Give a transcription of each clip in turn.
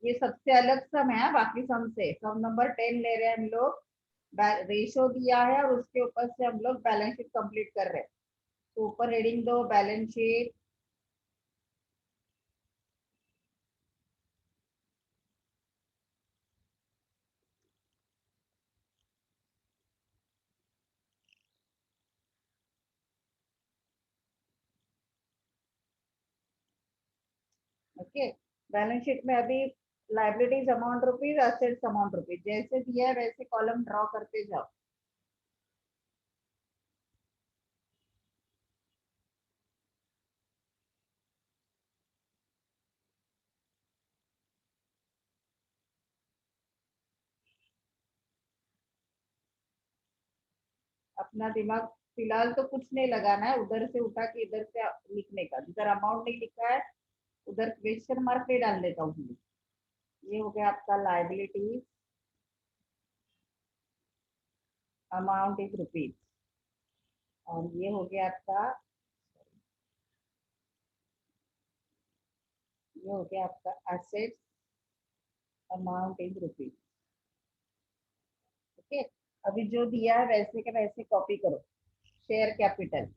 ये सबसे अलग सम है बाकी सम से। सम नंबर 10 ले रहे हैं हम लोग, रेशो दिया है और उसके ऊपर से हम लोग बैलेंस शीट कंप्लीट कर रहे हैं। तो ऊपर हेडिंग दो balance sheet. Okay, balance sheet में अभी liabilities amount rupees, assets amount rupees, जैसे दिया है वैसे कॉलम ड्रॉ करते जाओ। अपना दिमाग फिलहाल तो कुछ नहीं लगाना है, उधर से उठा के इधर से लिखने का। जिधर अमाउंट नहीं लिखा है उधर क्वेश्चन मार्क नहीं डाल देता हूँ। ये हो गया आपका लाइबिलिटीज, अमाउंट इज रुपीज। और ये हो गया आपका, ये हो गया आपका assets, amount is rupees. Okay, अभी जो दिया है वैसे के वैसे कॉपी करो। शेयर कैपिटल,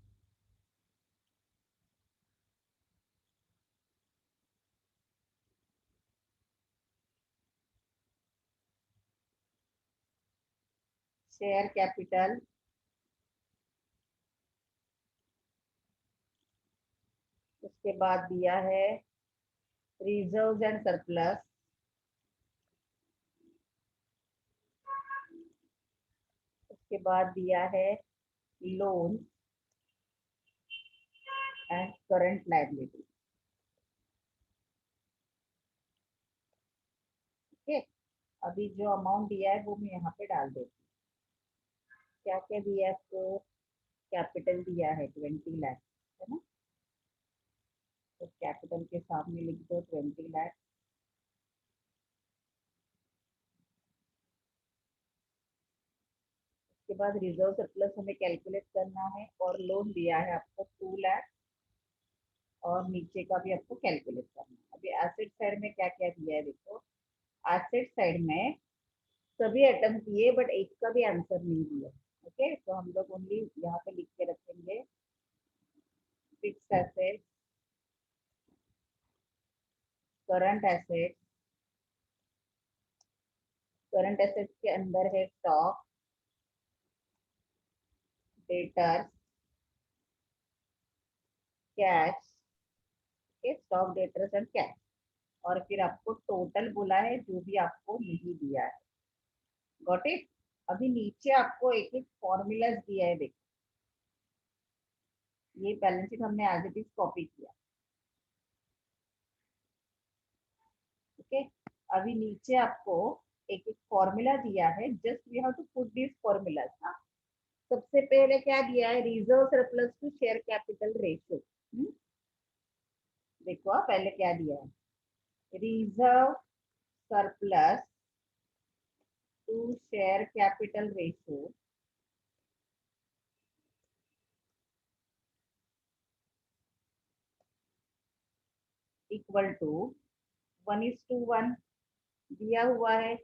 शेयर कैपिटल, उसके बाद दिया है रिजर्व एंड सरप्लस, उसके बाद दिया है loan and current liability. Okay, अभी जो अमाउंट दिया है वो मैं यहाँ पे डाल देती हूँ। क्या क्या दिया है आपको? कैपिटल दिया है 20 लाख, है ना? तो कैपिटल के सामने लिख दो 20 लाख। उसके बाद रिजर्व सरप्लस हमें कैलकुलेट करना है, और लोन दिया है आपको 2 लाख, और नीचे का भी आपको कैलकुलेट करना है। अभी एसेट साइड में क्या क्या दिया है देखो। एसेट साइड में सभी आइटम दिए बट एक का भी आंसर नहीं दिया। ओके, तो हम लोग ओनली यहाँ पे लिख के रखेंगे fix asset, current asset. Current asset के अंदर है stock, debtor, cash. Okay, stock, debtors and cash. और फिर आपको टोटल बोला है जो भी आपको नहीं दिया है। Got it? अभी नीचे आपको एक एक फॉर्मूलाज दिया है देखो। ये बैलेंस शीट हमने एज इट इज कॉपी किया। ओके, अभी नीचे आपको एक एक फॉर्मूला दिया है, just we have to put this formulas ना। सबसे पहले क्या दिया है? Reserve surplus to share capital ratio. देखो पहले क्या दिया है, reserve surplus to share capital ratio equal to 1:1 दिया हुआ है,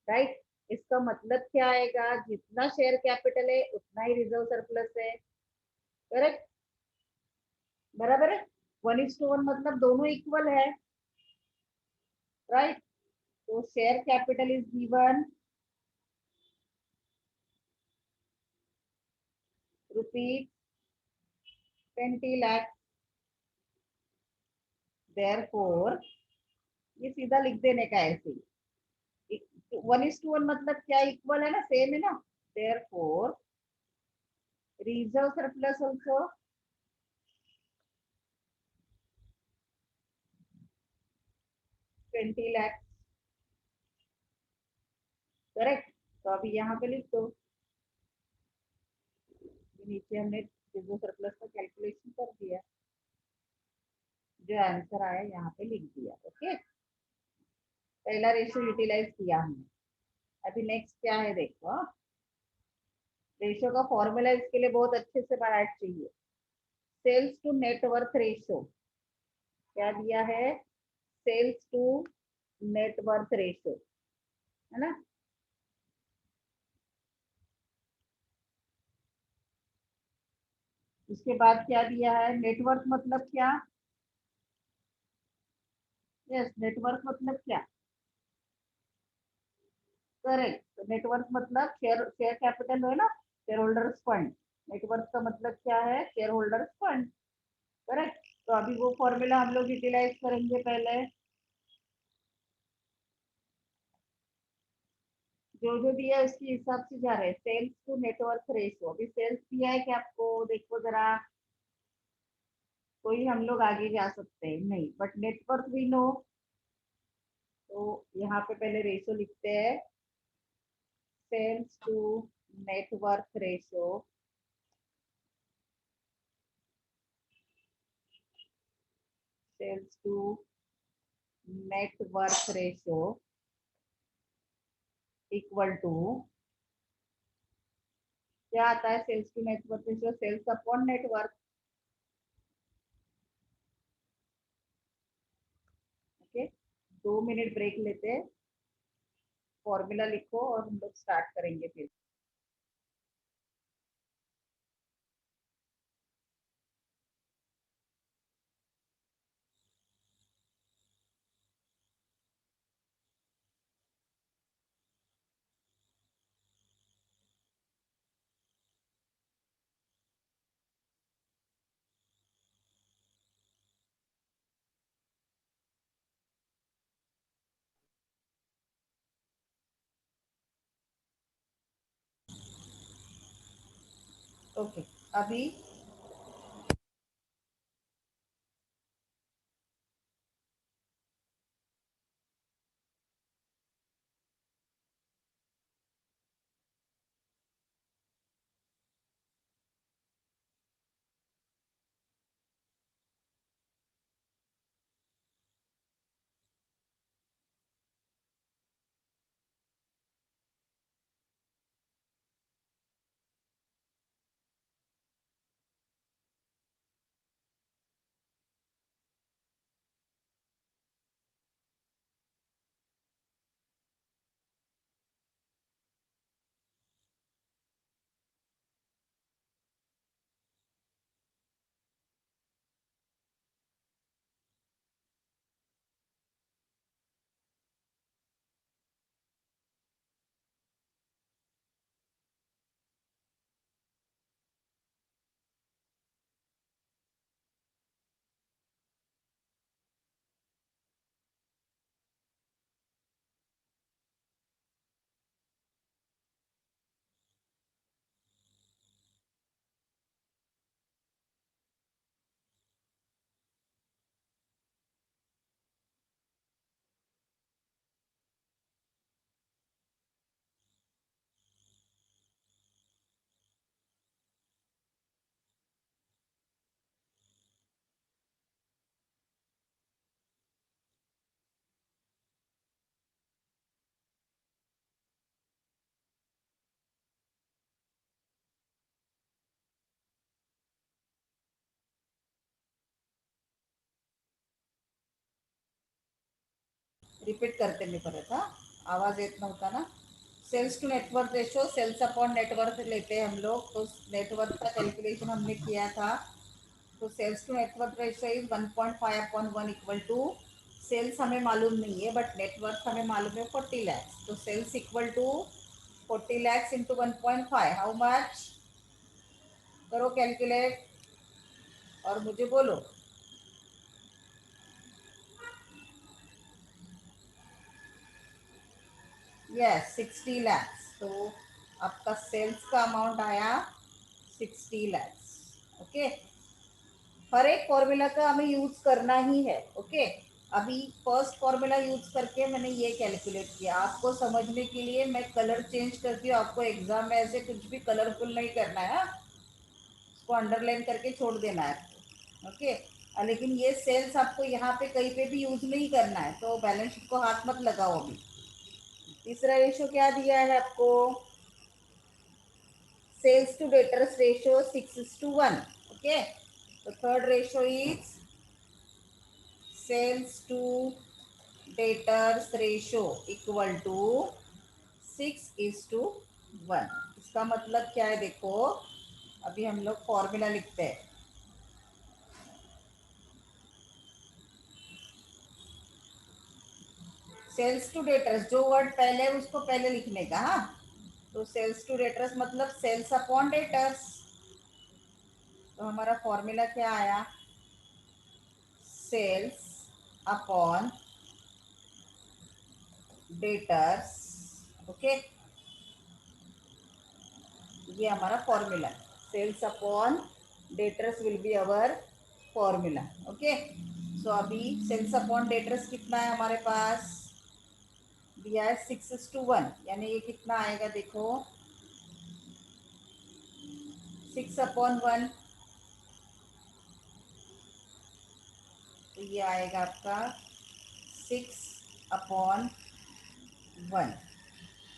राइट? इसका मतलब क्या आएगा? जितना शेयर कैपिटल है उतना ही रिजर्व सरप्लस है। करेक्ट? बराबर है। 1:1 मतलब दोनों इक्वल है, राइट? तो share capital is given rupees 20 lakh. Therefore ये सीधा लिख देने का ऐसे ही। 1:1 मतलब क्या? इक्वल है ना, सेम है ना। Therefore reserve surplus also 20 lakh. Correct? तो अभी यहाँ पे लिख दो। नीचे हमने रिजर्व सरप्लस का कैलकुलेशन कर दिया, जो आंसर आया यहाँ पे लिख दिया। ओके, पहला रेशियो यूटिलाइज किया हमने। अभी नेक्स्ट क्या है देखो। रेशियो का फॉर्मूला इसके लिए बहुत अच्छे से बनाना चाहिए। सेल्स टू नेटवर्थ रेशियो क्या दिया है? सेल्स टू नेटवर्थ रेशो, है ना। उसके बाद क्या दिया है, नेटवर्थ मतलब क्या। यस, नेटवर्थ मतलब क्या। करेक्ट, तो नेटवर्थ मतलब शेयर शेयर कैपिटल है ना, शेयर होल्डर्स फंड। नेटवर्थ का मतलब क्या है, शेयर होल्डर्स फंड। करेक्ट, तो अभी वो फॉर्मूला हम लोग यूटिलाइज करेंगे पहले। जो जो दिया है उसके हिसाब से जा रहे हैं, सेल्स टू नेटवर्थ रेशियो। अभी सेल्स दिया है कि आपको, देखो जरा, कोई हम लोग आगे जा सकते हैं नहीं, बट नेटवर्थ भी नो। तो यहाँ पे पहले रेशियो लिखते हैं, sales to net worth ratio, sales to net worth ratio equal to, क्या आता है sales to net worth ratio, sales upon net worth. Okay, 2 minute break लेते हैं, फॉर्मूला लिखो और हम लोग स्टार्ट करेंगे फिर। ओके, अभी रिपीट करते मी परत, हा, आवाज येत नव्हता ना। Sales to net worth ratio, sales upon net worth लेते हैं हम लोग, तो नेटवर्थ का कैलकुलेशन हमने किया था। तो sales to net worth ratio is 1.5 upon 1 equal to, sales हमें मालूम नहीं है बट नेटवर्थ हमें मालूम है 40 लाख, तो sales equal to 40 lakh into 1.5, how much, करो कैलकुलेट और मुझे बोलो। यस, 60 लाख। तो आपका सेल्स का अमाउंट आया 60 लाख। ओके, हर एक फॉर्मूला का हमें यूज करना ही है। ओके, अभी फर्स्ट फॉर्मूला यूज करके मैंने ये कैलकुलेट किया, आपको समझने के लिए मैं कलर चेंज करती हूँ, आपको एग्जाम में ऐसे कुछ भी कलरफुल नहीं करना है, हाँ? उसको अंडरलाइन करके छोड़ देना है। ओके, लेकिन ये सेल्स आपको यहाँ पे कहीं पे भी यूज नहीं करना है, तो बैलेंस शीट को हाथ मत लगाओ अभी। तीसरा रेशो क्या दिया है आपको, sales to debtors ratio 6:1। Okay, तो third ratio is sales to debtors ratio equal to 6:1। इसका मतलब क्या है देखो, अभी हम लोग फॉर्मूला लिखते हैं। सेल्स टू डेटर्स, जो वर्ड पहले है उसको पहले लिखने का। हाँ, तो सेल्स टू डेटर्स मतलब सेल्स अपॉन डेटर्स। तो हमारा फॉर्मूला क्या आया, सेल्स अपॉन डेटर्स। ओके, ये हमारा formula, sales upon debtors will be our formula. Okay, so अभी सेल्स अपॉन डेटर्स कितना है हमारे पास, दिया है 6:1, यानी ये कितना आएगा देखो, 6/1, तो ये आएगा आपका 6/1।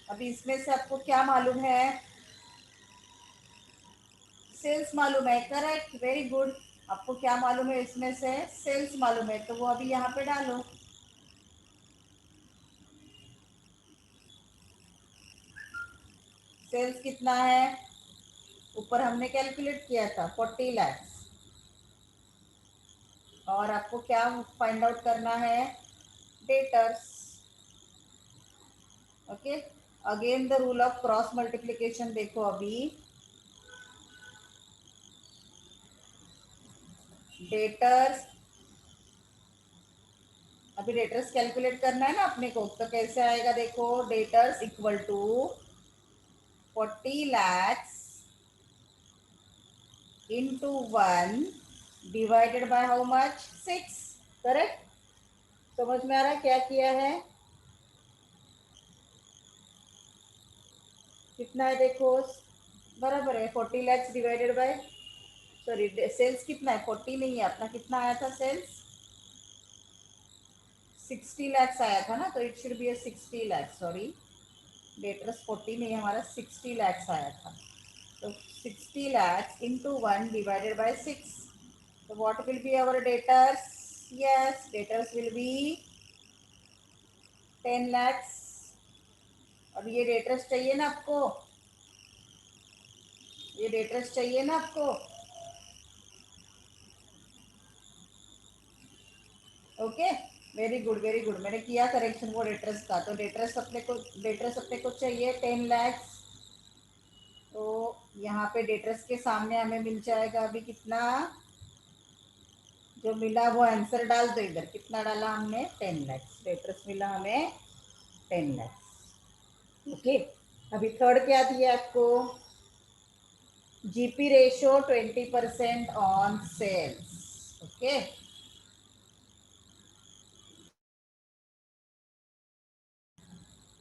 अभी इसमें से आपको क्या मालूम है, सेल्स मालूम है, करेक्ट, वेरी गुड। आपको क्या मालूम है इसमें से, सेल्स मालूम है, तो वो अभी यहाँ पे डालो। सेल्स कितना है, ऊपर हमने कैलकुलेट किया था 40 लाख, और आपको क्या फाइंड आउट करना है, debtors. Okay, again the rule of cross multiplication देखो, अभी डेटर्स, अभी डेटर्स कैलकुलेट करना है ना अपने को, तो कैसे आएगा देखो, debtors equal to 40 lakhs into 1 divided by how much, 6। Correct, समझ में आ रहा है क्या किया है, कितना है देखो, बराबर है 40 lakhs divided by, sorry sales कितना है, 40 नहीं है अपना, कितना आया था सेल्स, 60 lakhs आया था ना, तो it should be 60 lakhs, sorry debtors 40 नहीं, हमारा 60 lakhs आया था, तो 60 lakhs into 1 divided by 6. So what will be our debtors? Yes, debtors will be 10 lakhs. अब ये डेटर्स चाहिए ना आपको, ये डेटर्स चाहिए ना आपको। Okay, very good very good, मैंने किया करेक्शन वो डेटर्स का, तो डेटर्स अपने को चाहिए 10 lakhs। तो यहाँ पे डेटर्स के सामने हमें मिल जाएगा अभी कितना, जो मिला वो आंसर डाल दो इधर, कितना डाला हमने, 10 lakhs, डेटर्स मिला हमें 10 lakhs। ओके, अभी थर्ड क्या दिया आपको, GP ratio 20% on sales. Okay,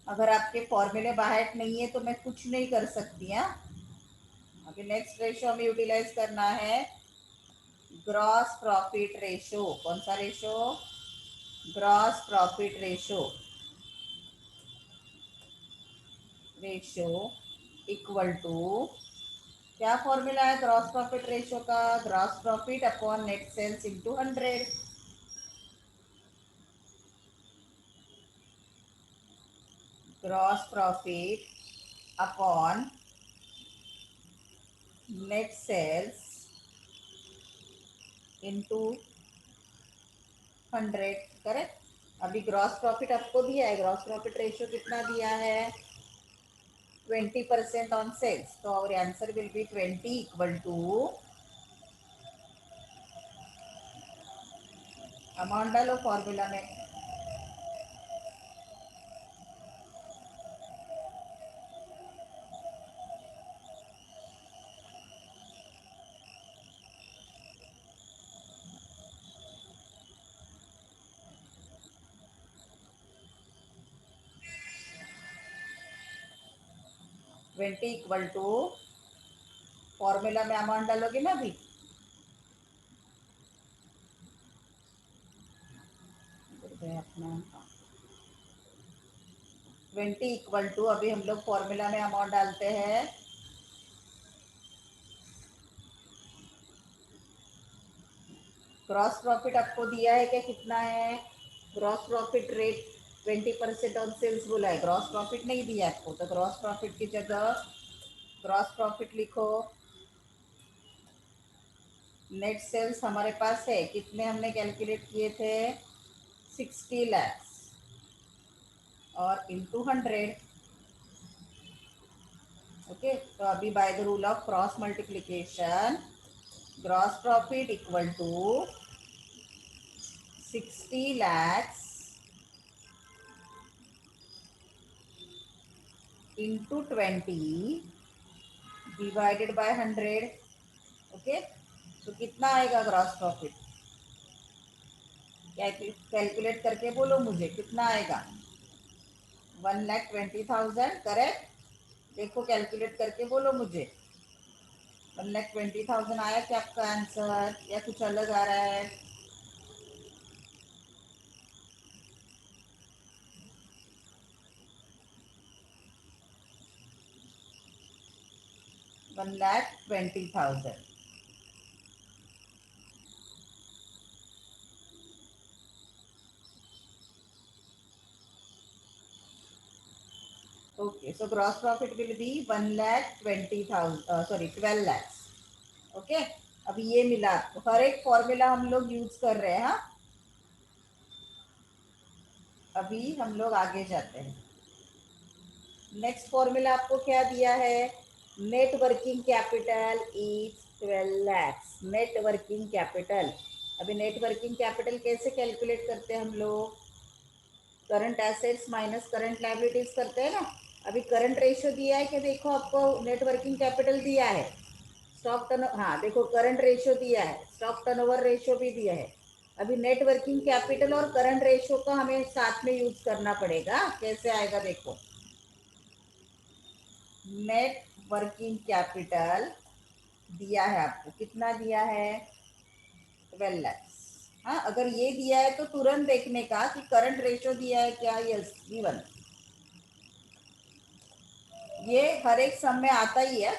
अगर आपके फॉर्मूले बाहर नहीं है तो मैं कुछ नहीं कर सकती। हाँ, अभी नेक्स्ट रेशो हमें यूटिलाइज करना है, ग्रॉस प्रॉफिट रेशो। कौन सा ratio, gross profit ratio, ratio equal to, क्या फॉर्मूला है ग्रॉस प्रॉफिट रेशो का, gross profit upon net sales into 100। Gross profit upon net sales into 100। Correct, अभी ग्रॉस प्रॉफिट आपको दिया है, ग्रॉस प्रॉफिट रेशियो कितना दिया है, 20% ऑन सेल्स, तो और answer will be 20 equal to, amount डालो फॉर्मूला में, 20 इक्वल टू, फॉर्मूला में अमाउंट डालोगे ना अभी, अपना 20 इक्वल टू, अभी हम लोग फॉर्मूला में अमाउंट डालते हैं, ग्रॉस प्रॉफिट आपको दिया है कि कितना है, gross profit rate 20% on sales बोला है, ग्रॉस प्रॉफिट नहीं दिया आपको, तो ग्रॉस प्रॉफिट की जगह ग्रॉस प्रॉफिट लिखो। नेट सेल्स हमारे पास है, कितने हमने कैलकुलेट किए थे, 60 लैक्स और इंटू 100। ओके, तो अभी by the rule of cross multiplication gross profit equal to 60 lakhs into 20 divided by 100। Okay, तो कितना आएगा ग्रॉस प्रॉफिट, कैलकुलेट करके बोलो मुझे कितना आएगा। 1,20,000 करेक्ट, देखो कैलकुलेट करके बोलो मुझे। 1,20,000 आया क्या आपका आंसर, या कुछ अलग आ रहा है। 1,20,000। Okay, so gross profit will be 1,20,000, sorry 12 lakhs। Okay, अभी ये मिला आपको, हर एक फॉर्मूला हम लोग यूज कर रहे हैं। हाँ, अभी हम लोग आगे जाते हैं। नेक्स्ट फॉर्मूला आपको क्या दिया है, net working capital is 12 lakhs। Net working capital, अभी नेट वर्किंग कैपिटल कैसे कैलकुलेट करते हैं हम लोग, current assets minus current liabilities करते हैं ना। अभी करंट रेशियो दिया है कि देखो आपको, नेट वर्किंग कैपिटल दिया है, स्टॉक टर्न, हाँ देखो करंट रेशियो दिया है, स्टॉक टर्नओवर रेशियो भी दिया है। अभी नेट वर्किंग कैपिटल और करंट रेशियो को हमें साथ में यूज करना पड़ेगा, कैसे आएगा देखो। नेट वर्किंग कैपिटल दिया है आपको, कितना दिया है, 12 lakhs। हाँ, अगर ये दिया है तो तुरंत देखने का कि करंट रेशियो दिया है क्या, यस गिवन। ये हर एक सम में आता ही है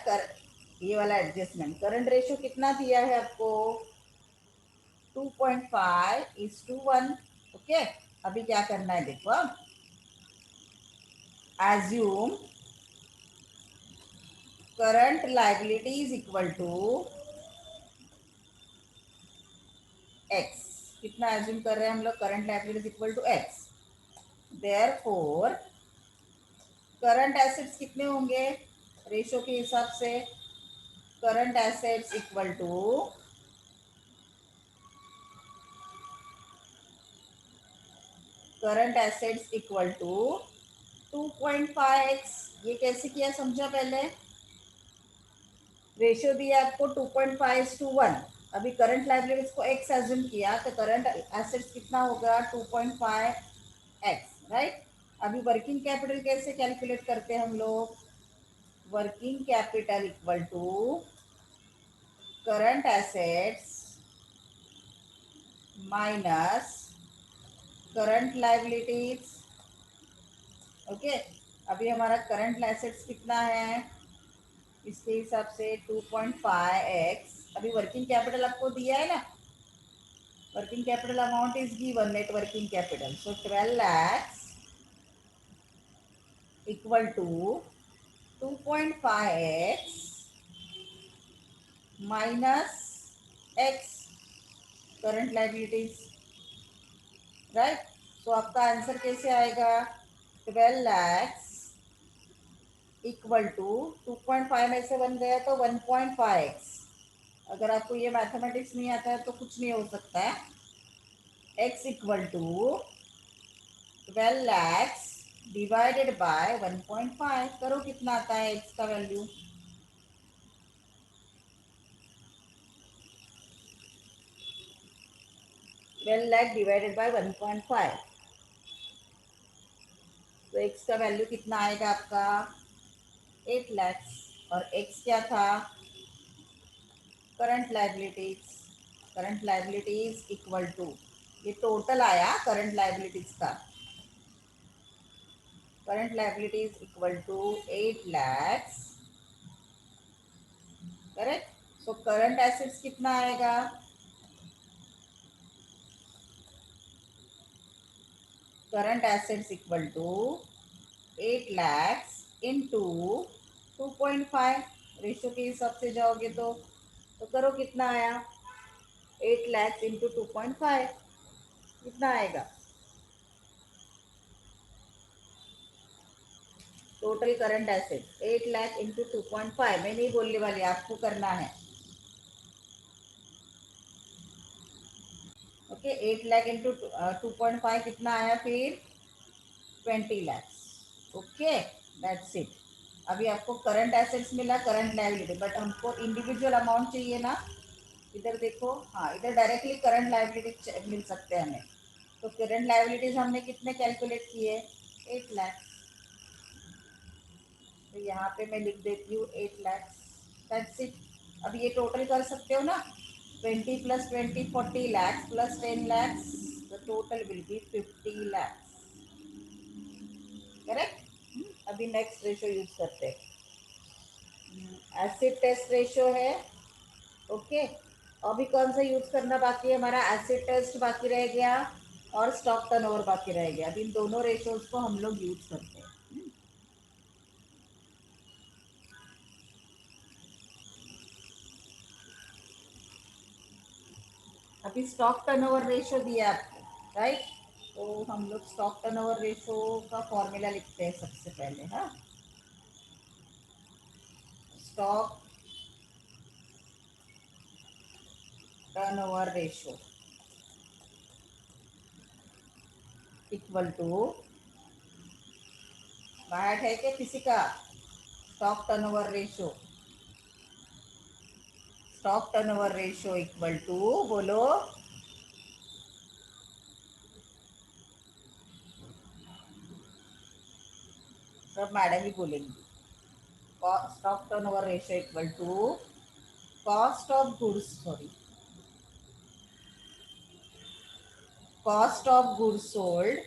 ये वाला एडजस्टमेंट। करंट रेशियो कितना दिया है आपको, 2.5:1। ओके, अभी क्या करना है देखो, अब assume current liability is equal to x. कितना एज्यूम कर रहे हैं हम लोग, current liability is equal to x. Therefore current assets कितने होंगे रेशियो के हिसाब से, current assets equal to current assets equal to 2.5x। ये कैसे किया समझा पहले, रेशियो दिया आपको 2.5:1। अभी करंट लायबिलिटीज को x एज्यूम किया तो करंट एसेट्स कितना होगा 2.5x, राइट। अभी वर्किंग कैपिटल कैसे कैलकुलेट करते हैं हम लोग, working capital equal to current assets minus current liabilities. Okay, अभी हमारा करंट एसेट्स कितना है, इसके हिसाब से 2.5x। अभी वर्किंग कैपिटल आपको दिया है ना, working capital amount is given, net working capital, so 12 lakhs equal to 2.5x minus x current liabilities, right. तो आपका आंसर कैसे आएगा, 12 lakhs इक्वल टू 2.5 में से बन गया तो 1.5x। अगर आपको ये मैथमेटिक्स नहीं आता है तो कुछ नहीं हो सकता है। x equal to 12 lakhs divided by 1.5, करो कितना आता है x का वैल्यू, 12 lakh डिवाइडेड बाय 1.5, तो x का वैल्यू कितना आएगा आपका 8 lakhs। और x क्या था, current liabilities. Current liabilities equal to, ये टोटल आया करंट लायबिलिटीज का, current liabilities equal to 8 lakhs, correct. So current assets कितना आएगा, current assets equal to 8 lakhs into 2.5 ratio के हिसाब से जाओगे तो करो कितना आया 8 lakhs इंटू 2.5 कितना आएगा total current asset 8 lakh into 2.5 मैं नहीं बोलने वाली आपको करना है ओके 8 लाख इंटू 2.5 कितना आया फिर 20 lakhs ओके दैट्स इट अभी आपको करंट एसेट्स मिला करंट लायबिलिटी बट हमको इंडिविजुअल अमाउंट चाहिए ना इधर देखो हाँ इधर डायरेक्टली करंट लायबिलिटी मिल सकते हैं हमें तो करंट लायबिलिटीज हमने कितने कैलकुलेट किए 8 लाख तो यहाँ पे मैं लिख देती हूँ 8 लाख दैट्स इट अब ये टोटल कर सकते हो ना 20 plus 20 40 lakhs plus 10 lakhs the total will be 50 lakhs correct अभी नेक्स्ट रेशो यूज करते हैं एसिड टेस्ट रेशो है ओके अभी कौन सा यूज करना बाकी है हमारा एसिड टेस्ट बाकी रह गया और स्टॉक टर्नओवर बाकी रह गया अब इन दोनों रेशोज को हम लोग यूज करते हैं अभी स्टॉक टर्नओवर रेशो दिया आपको राइट तो हम लोग स्टॉक टर्नओवर रेशो का फॉर्मूला लिखते हैं सबसे पहले हाँ stock turnover ratio equal to बाहर है क्या किसी का stock turnover ratio stock turnover ratio equal to बोलो सब मैडम ही बोलेंगी stock turnover ratio equal to cost of goods sorry cost of goods sold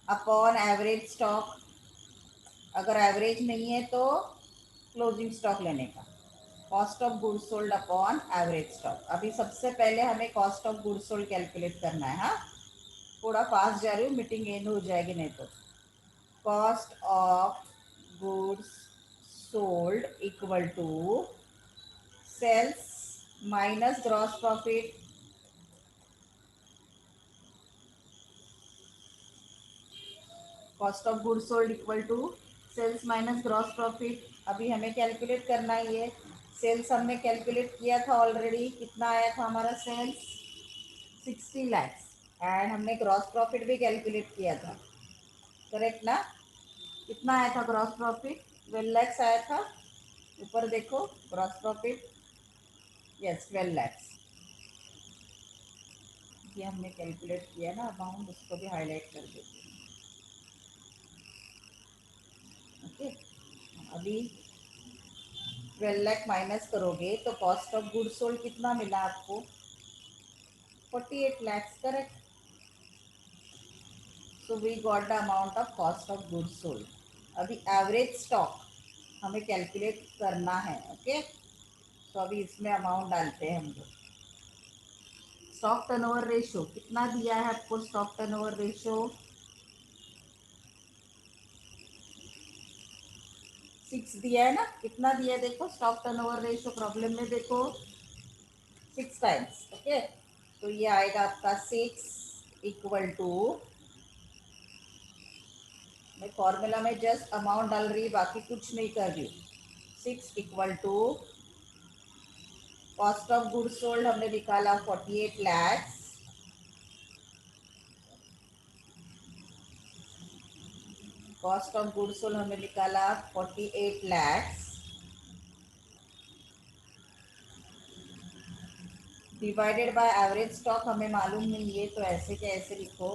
upon average stock अगर एवरेज नहीं है तो क्लोजिंग स्टॉक लेने का cost of goods sold upon average stock अभी सबसे पहले हमें cost of goods sold calculate करना है हाँ थोड़ा फास्ट जा रही हूँ मीटिंग एंड हो जाएगी नहीं तो cost of goods sold equal to sales minus gross profit cost of goods sold equal to sales minus gross profit अभी हमें कैलकुलेट करना ही है सेल्स हमने कैलकुलेट किया था ऑलरेडी कितना आया था हमारा सेल्स 60 lakhs एंड हमने ग्रॉस प्रॉफिट भी कैलकुलेट किया था करेक्ट ना कितना आया था ग्रॉस प्रॉफिट 12 lakhs आया था ऊपर देखो ग्रॉस प्रॉफिट यस 12 lakhs ये हमने कैलकुलेट किया ना अमाउंट उसको भी हाईलाइट कर देते हैं ओके अभी 12 लाख माइनस करोगे तो कॉस्ट ऑफ गुड्स सोल्ड कितना मिला आपको 48 lakhs correct so we got the amount of cost of goods sold अभी एवरेज स्टॉक हमें कैलकुलेट करना है ओके तो अभी इसमें अमाउंट डालते हैं हम लोग स्टॉक टर्नओवर रेशो कितना दिया है आपको स्टॉक टर्नओवर रेशो 6 दिया है ना कितना दिया है देखो स्टॉक टर्नओवर रेशो प्रॉब्लम में देखो 6 टाइम्स ओके तो ये आएगा आपका 6 इक्वल टू मैं फॉर्मूला में जस्ट अमाउंट डाल रही बाकी कुछ नहीं कर रही हूँ 6 equal to cost of goods sold हमने निकाला 48 lakhs cost of goods sold हमने निकाला 48 lakhs divided by average stock हमें मालूम नहीं है तो ऐसे के ऐसे लिखो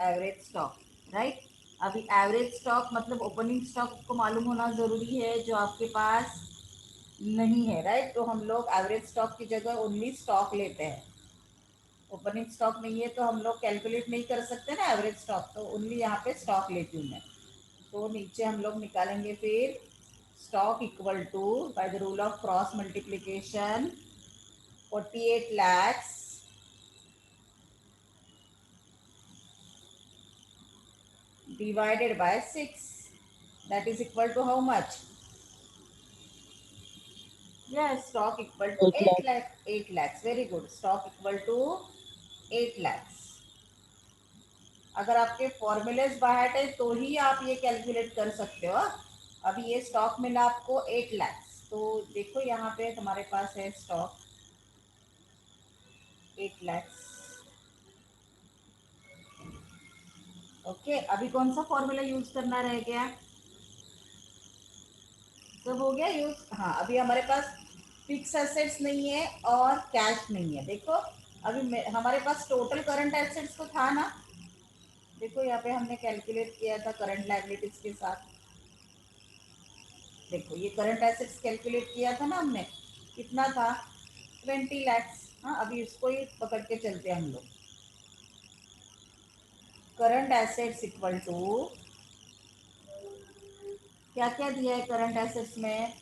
एवरेज स्टॉक राइट अभी एवरेज स्टॉक मतलब ओपनिंग स्टॉक को मालूम होना ज़रूरी है जो आपके पास नहीं है राइट तो हम लोग एवरेज स्टॉक की जगह ओनली स्टॉक लेते हैं ओपनिंग स्टॉक नहीं है तो हम लोग कैलकुलेट नहीं कर सकते ना एवरेज स्टॉक तो ओनली यहाँ पे स्टॉक लेती हूँ मैं तो नीचे हम लोग निकालेंगे फिर stock equal to by the rule of cross multiplication 48 lakhs divided by 6, that is equal to how much? Yes, stock equal to 8 8 lakh. lakh. 8 lakhs, very good. Stock equal to 8 lakhs. अगर आपके formulas बाहर है तो ही आप ये calculate कर सकते हो। अभी ये स्टॉक मिला आपको 8 लैक्स, तो देखो यहाँ पे तुम्हारे पास है स्टॉक 8 लैक्स। ओके, अभी कौन सा फॉर्मूला यूज करना रह गया? सब हो गया यूज। हाँ, अभी हमारे पास फिक्स एसेट्स नहीं है और कैश नहीं है। देखो अभी हमारे पास टोटल करंट एसेट्स तो था ना। देखो यहाँ पे हमने कैलकुलेट किया था करंट लायबिलिटीज के साथ। देखो ये करंट एसेट्स कैलकुलेट किया था ना हमने, कितना था? 20 लैक्स। हाँ, अभी इसको ही पकड़ के चलते हैं हम लोग। करंट एसेट्स इक्वल टू क्या क्या दिया है करंट एसेट्स में?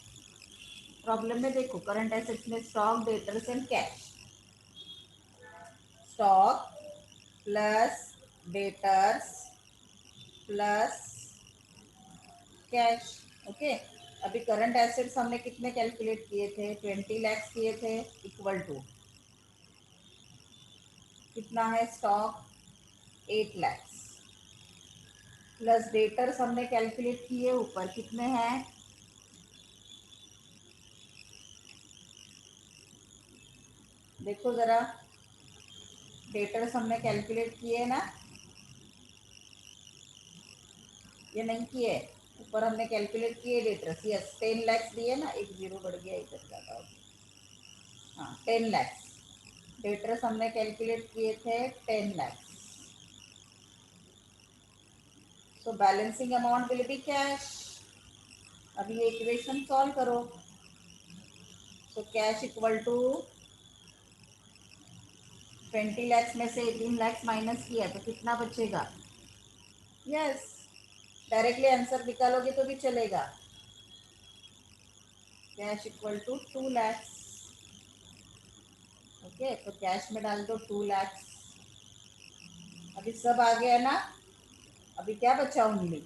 प्रॉब्लम में देखो, करंट एसेट्स में stock, debtors and cash. Stock plus debtors plus cash. Okay, अभी करंट एसेट्स हमने कितने कैलकुलेट किए थे? 20 लैक्स किए थे। इक्वल टू कितना है स्टॉक? 8 लैक्स। प्लस डेटर्स हमने कैलकुलेट किए ऊपर, कितने हैं? देखो जरा, डेटर्स हमने कैलकुलेट किए ना, ये नहीं किए? ऊपर हमने कैलकुलेट किए डेटर्स। यस, 10 लैक्स दिए ना, एक जीरो बढ़ गया इधर ज़्यादा हो गया। हाँ, 10 लैक्स डेटर्स हमने कैलकुलेट किए थे। 10 lakhs. So balancing amount will be cash. अभी ये इक्वेशन सॉल्व करो। So cash equal to 20 lakhs में से 18 लैक्स माइनस किया तो कितना बचेगा? यस, डायरेक्टली आंसर निकालोगे तो भी चलेगा। Cash equal to 2 lakhs. Okay, तो कैश में डाल दो 2 लैक्स। अभी सब आ गया ना? अभी क्या बचा ओनली?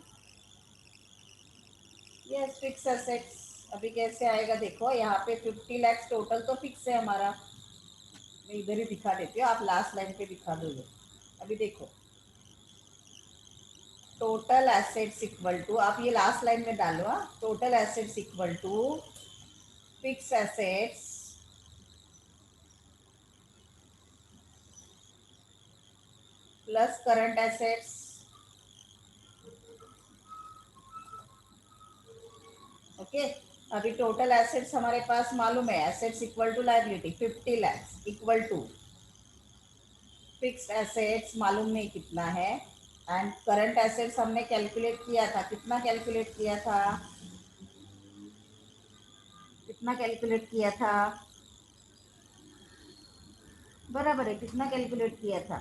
Yes, fix assets. अभी कैसे आएगा देखो, यहाँ पे 50 लैक्स टोटल तो फिक्स है हमारा। मैं इधर ही दिखा देती हूँ, आप लास्ट लाइन पे दिखा दोगे। अभी देखो, टोटल एसेट्स इक्वल टू, आप ये लास्ट लाइन में डालो। हाँ, total assets equal to fix assets plus current assets. Okay, अभी टोटल एसेट्स हमारे पास मालूम है, assets equal to liability 50 lakhs equal to fixed assets मालूम नहीं कितना है, एंड करंट एसेट्स हमने कैलकुलेट किया था। कितना कैलकुलेट किया था? कितना कैलकुलेट किया था? बराबर है, कितना कैलकुलेट किया था?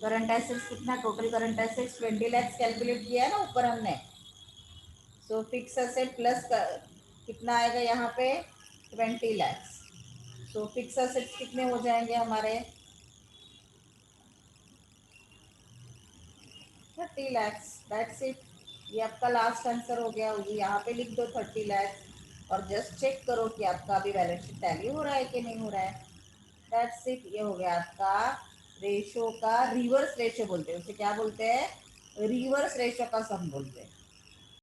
करंट एसेट्स कितना? Total current assets 20 lakhs calculate किया है ना ऊपर हमने। सो फिक्स एसेट प्लस कितना आएगा यहाँ पे? 20 लैक्स। सो फिक्स एसेट्स कितने हो जाएंगे हमारे? 30 लैक्स। That's it. ये आपका लास्ट आंसर हो गया। ये यहाँ पे लिख दो 30 लैक्स, और जस्ट चेक करो कि आपका अभी बैलेंस शीट टैली हो रहा है कि नहीं हो रहा है। That's it. ये हो गया आपका रेशो का रिवर्स रेशो बोलते हैं उसे, क्या बोलते हैं? रिवर्स रेशो का सम बोलते हैं।